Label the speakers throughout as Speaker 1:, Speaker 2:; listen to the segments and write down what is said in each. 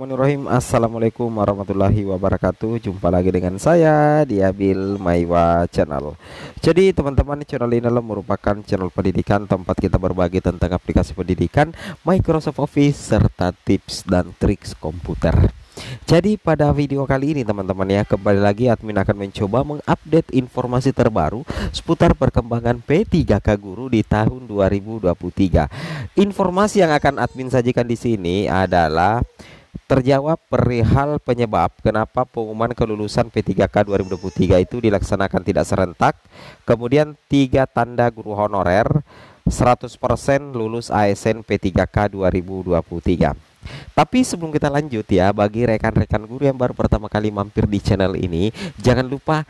Speaker 1: Bismillahirrahmanirrahim. Assalamualaikum warahmatullahi wabarakatuh. Jumpa lagi dengan saya di Abil Maiwa Channel. Jadi teman-teman, channel ini adalah merupakan channel pendidikan tempat kita berbagi tentang aplikasi pendidikan, Microsoft Office, serta tips dan triks komputer. Jadi pada video kali ini teman-teman ya, kembali lagi admin akan mencoba mengupdate informasi terbaru seputar perkembangan P3K Guru di tahun 2023. Informasi yang akan admin sajikan di sini adalah terjawab perihal penyebab kenapa pengumuman kelulusan P3K 2023 itu dilaksanakan tidak serentak. Kemudian 3 tanda guru honorer 100% lulus ASN P3K 2023. Tapi sebelum kita lanjut ya, bagi rekan-rekan guru yang baru pertama kali mampir di channel ini, jangan lupa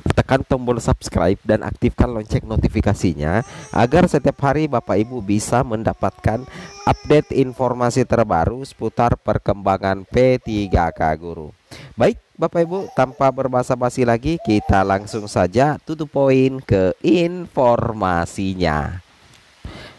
Speaker 1: tekan tombol subscribe dan aktifkan lonceng notifikasinya agar setiap hari Bapak Ibu bisa mendapatkan update informasi terbaru seputar perkembangan P3K Guru. Baik Bapak Ibu, tanpa berbasa-basi lagi, kita langsung saja to the point ke informasinya.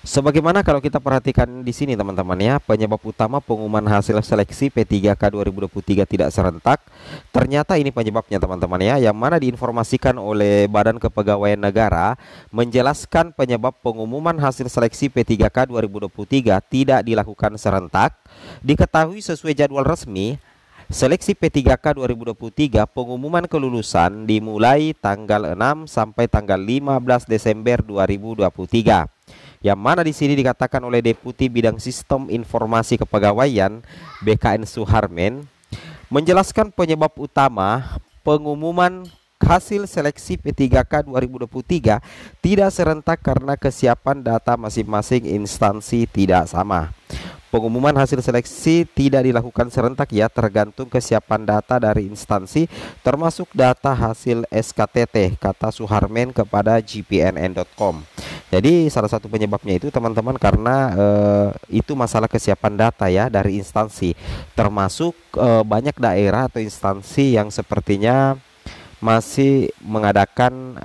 Speaker 1: Sebagaimana kalau kita perhatikan di sini teman-teman ya, penyebab utama pengumuman hasil seleksi P3K 2023 tidak serentak. Ternyata ini penyebabnya teman-teman ya, yang mana diinformasikan oleh Badan Kepegawaian Negara menjelaskan penyebab pengumuman hasil seleksi P3K 2023 tidak dilakukan serentak. Diketahui sesuai jadwal resmi, seleksi P3K 2023 pengumuman kelulusan dimulai tanggal 6 sampai tanggal 15 Desember 2023. Yang mana di sini dikatakan oleh Deputi Bidang Sistem Informasi Kepegawaian BKN Suharmen menjelaskan penyebab utama pengumuman hasil seleksi P3K 2023 tidak serentak karena kesiapan data masing-masing instansi tidak sama. Pengumuman hasil seleksi tidak dilakukan serentak ya, tergantung kesiapan data dari instansi termasuk data hasil SKTT, kata Suharmen kepada gpnn.com. Jadi salah satu penyebabnya itu teman-teman karena itu masalah kesiapan data ya dari instansi, termasuk banyak daerah atau instansi yang sepertinya masih mengadakan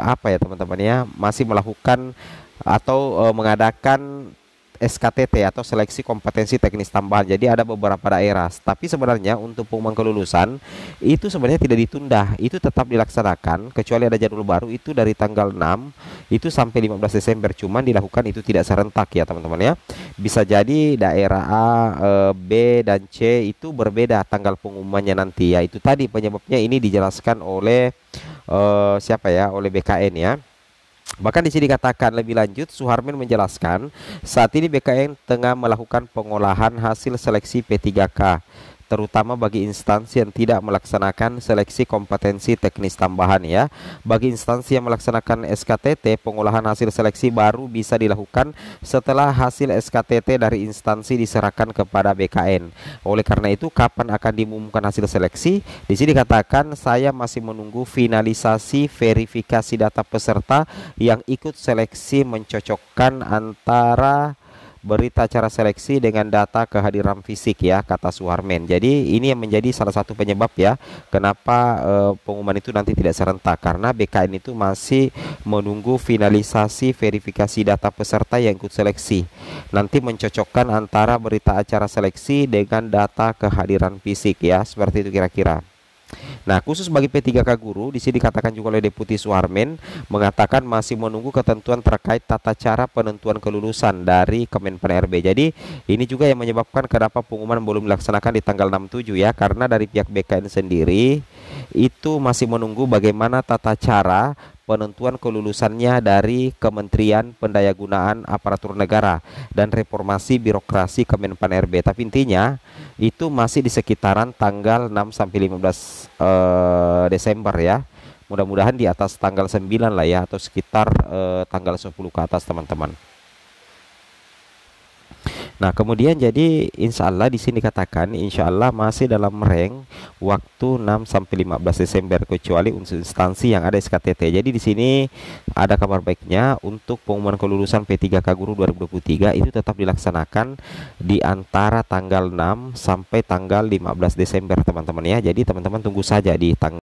Speaker 1: apa ya teman-teman ya, masih melakukan atau mengadakan SKTT atau seleksi kompetensi teknis tambahan. Jadi ada beberapa daerah, tapi sebenarnya untuk pengumuman kelulusan itu sebenarnya tidak ditunda, itu tetap dilaksanakan kecuali ada jadwal baru itu dari tanggal 6 itu sampai 15 Desember, cuman dilakukan itu tidak serentak ya teman-teman ya. Bisa jadi daerah A, B dan C itu berbeda tanggal pengumumannya nanti ya. Itu tadi penyebabnya ini dijelaskan oleh siapa ya, oleh BKN ya. Bahkan di sini dikatakan lebih lanjut, Suharmen menjelaskan saat ini BKN tengah melakukan pengolahan hasil seleksi P3K, terutama bagi instansi yang tidak melaksanakan seleksi kompetensi teknis tambahan ya. Bagi instansi yang melaksanakan SKTT, pengolahan hasil seleksi baru bisa dilakukan setelah hasil SKTT dari instansi diserahkan kepada BKN. Oleh karena itu, kapan akan diumumkan hasil seleksi? Di sini dikatakan saya masih menunggu finalisasi verifikasi data peserta yang ikut seleksi mencocokkan antara berita acara seleksi dengan data kehadiran fisik ya, kata Suharmen. Jadi ini yang menjadi salah satu penyebab ya kenapa pengumuman itu nanti tidak serentak, karena BKN itu masih menunggu finalisasi verifikasi data peserta yang ikut seleksi, nanti mencocokkan antara berita acara seleksi dengan data kehadiran fisik ya, seperti itu kira-kira. Nah, khusus bagi P3K Guru, di sini dikatakan juga oleh Deputi Suharmen mengatakan masih menunggu ketentuan terkait tata cara penentuan kelulusan dari Kemenpan RB. Jadi ini juga yang menyebabkan kenapa pengumuman belum dilaksanakan di tanggal 6/7 ya, karena dari pihak BKN sendiri itu masih menunggu bagaimana tata cara penentuan kelulusannya dari Kementerian Pendayagunaan Aparatur Negara dan Reformasi Birokrasi Kemenpan RB. Tapi intinya itu masih di sekitaran tanggal 6 sampai 15 Desember ya. Mudah-mudahan di atas tanggal 9 lah ya, atau sekitar tanggal 10 ke atas teman-teman. Nah, kemudian jadi insya Allah di sini katakan insya Allah masih dalam rank waktu 6 sampai 15 Desember kecuali unsur instansi yang ada SKTT. Jadi di sini ada kabar baiknya untuk pengumuman kelulusan P3K Guru 2023 itu tetap dilaksanakan di antara tanggal 6 sampai tanggal 15 Desember teman-teman ya. Jadi teman-teman tunggu saja di tanggal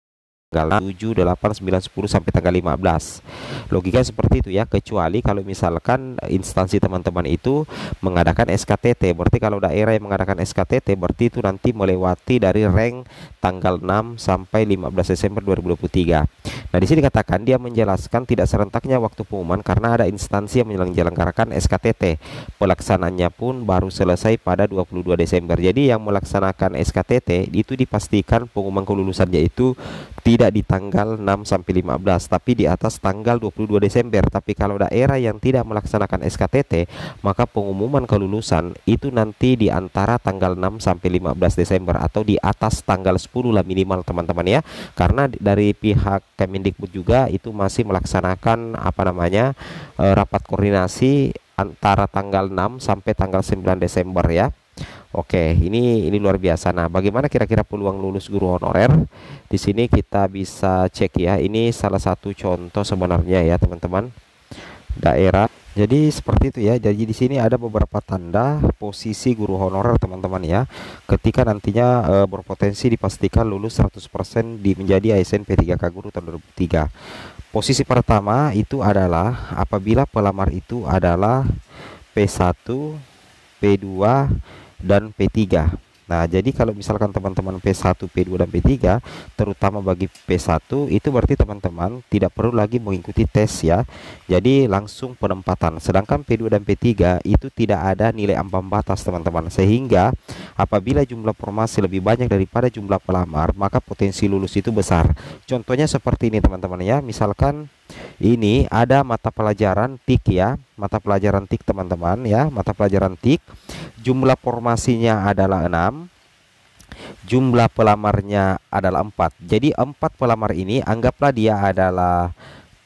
Speaker 1: tanggal 7, 8, 9, 10 sampai tanggal 15. Logika seperti itu ya, kecuali kalau misalkan instansi teman-teman itu mengadakan SKTT. Berarti kalau daerah yang mengadakan SKTT berarti itu nanti melewati dari rank tanggal 6 sampai 15 Desember 2023. Nah, di sini dikatakan dia menjelaskan tidak serentaknya waktu pengumuman karena ada instansi yang menyelenggarakan SKTT. Pelaksanaannya pun baru selesai pada 22 Desember. Jadi yang melaksanakan SKTT itu dipastikan pengumuman kelulusannya itu tidak di tanggal 6 sampai 15 tapi di atas tanggal 22 Desember. Tapi kalau daerah yang tidak melaksanakan SKTT, maka pengumuman kelulusan itu nanti di antara tanggal 6 sampai 15 Desember atau di atas tanggal 10 lah minimal teman-teman ya. Karena dari pihak Kemendikbud juga itu masih melaksanakan rapat koordinasi antara tanggal 6 sampai tanggal 9 Desember ya. Oke, ini luar biasa. Nah, bagaimana kira-kira peluang lulus guru honorer? Di sini kita bisa cek ya. Ini salah satu contoh sebenarnya ya, teman-teman. Daerah. Jadi seperti itu ya. Jadi di sini ada beberapa tanda posisi guru honorer, teman-teman ya. Ketika nantinya berpotensi dipastikan lulus 100% menjadi ASN P3K Guru tahun 2003. Posisi pertama itu adalah apabila pelamar itu adalah P1, P2 dan P3. Nah, jadi kalau misalkan teman-teman P1, P2 dan P3, terutama bagi P1 itu berarti teman-teman tidak perlu lagi mengikuti tes ya. Jadi langsung penempatan. Sedangkan P2 dan P3 itu tidak ada nilai ambang batas, teman-teman. Sehingga apabila jumlah formasi lebih banyak daripada jumlah pelamar, maka potensi lulus itu besar. Contohnya seperti ini, teman-teman ya. Misalkan ini ada mata pelajaran TIK ya. Mata pelajaran TIK, teman-teman ya. Mata pelajaran TIK jumlah formasinya adalah 6, jumlah pelamarnya adalah 4. Jadi 4 pelamar ini anggaplah dia adalah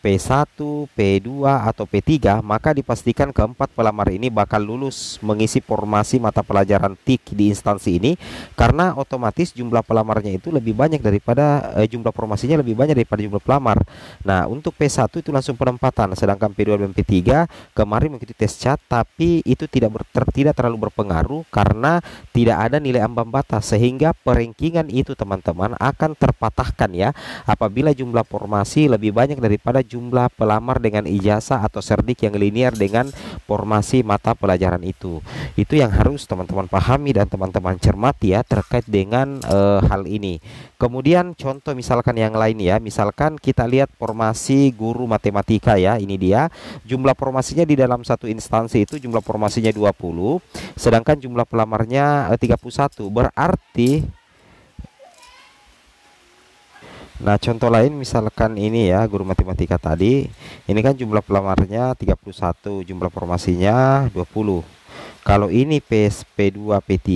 Speaker 1: P1, P2 atau P3, maka dipastikan keempat pelamar ini bakal lulus mengisi formasi mata pelajaran TIK di instansi ini karena otomatis jumlah pelamarnya itu lebih banyak daripada jumlah formasinya lebih banyak daripada jumlah pelamar. Nah, untuk P1 itu langsung penempatan, sedangkan P2 dan P3 kemarin mengikuti tes CAT tapi itu tidak terlalu berpengaruh karena tidak ada nilai ambang batas sehingga perankingan itu teman-teman akan terpatahkan ya apabila jumlah formasi lebih banyak daripada jumlah pelamar dengan ijazah atau serdik yang linear dengan formasi mata pelajaran itu. Itu yang harus teman-teman pahami dan teman-teman cermati ya terkait dengan hal ini. Kemudian contoh misalkan yang lain ya, misalkan kita lihat formasi guru matematika ya, ini dia jumlah formasinya di dalam satu instansi itu jumlah formasinya 20, sedangkan jumlah pelamarnya 31. Berarti nah, contoh lain misalkan ini ya, guru matematika tadi. Ini kan jumlah pelamarnya 31, jumlah formasinya 20. Kalau ini P2, P3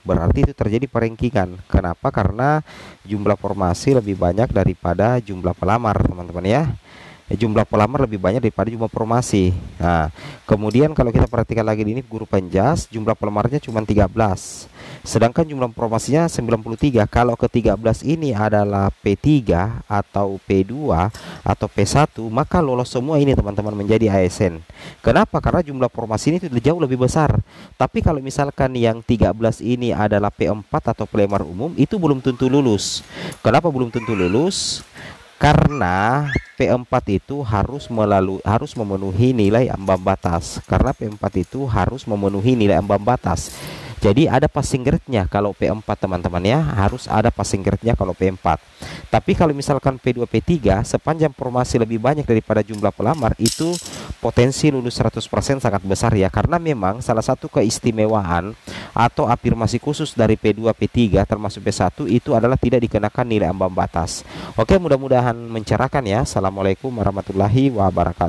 Speaker 1: berarti itu terjadi perankingan. Kenapa? Karena jumlah formasi lebih banyak daripada jumlah pelamar, teman-teman ya. Jumlah pelamar lebih banyak daripada jumlah formasi. Nah, kemudian kalau kita perhatikan lagi ini guru penjas, jumlah pelamarnya cuma 13. Sedangkan jumlah formasinya 93. Kalau ke-13 ini adalah P3 atau P2 atau P1, maka lolos semua ini teman-teman menjadi ASN. Kenapa? Karena jumlah formasi ini jauh lebih besar. Tapi kalau misalkan yang 13 ini adalah P4 atau pelamar umum, itu belum tentu lulus. Kenapa belum tentu lulus? Karena P4 itu harus memenuhi nilai ambang batas. Karena P4 itu harus memenuhi nilai ambang batas. Jadi ada passing grade-nya kalau P4 teman-teman ya, harus ada passing grade-nya kalau P4. Tapi kalau misalkan P2, P3 sepanjang formasi lebih banyak daripada jumlah pelamar, itu potensi lulus 100% sangat besar ya. Karena memang salah satu keistimewaan atau afirmasi khusus dari P2, P3 termasuk P1 itu adalah tidak dikenakan nilai ambang batas. Oke, mudah-mudahan mencerahkan ya. Assalamualaikum warahmatullahi wabarakatuh.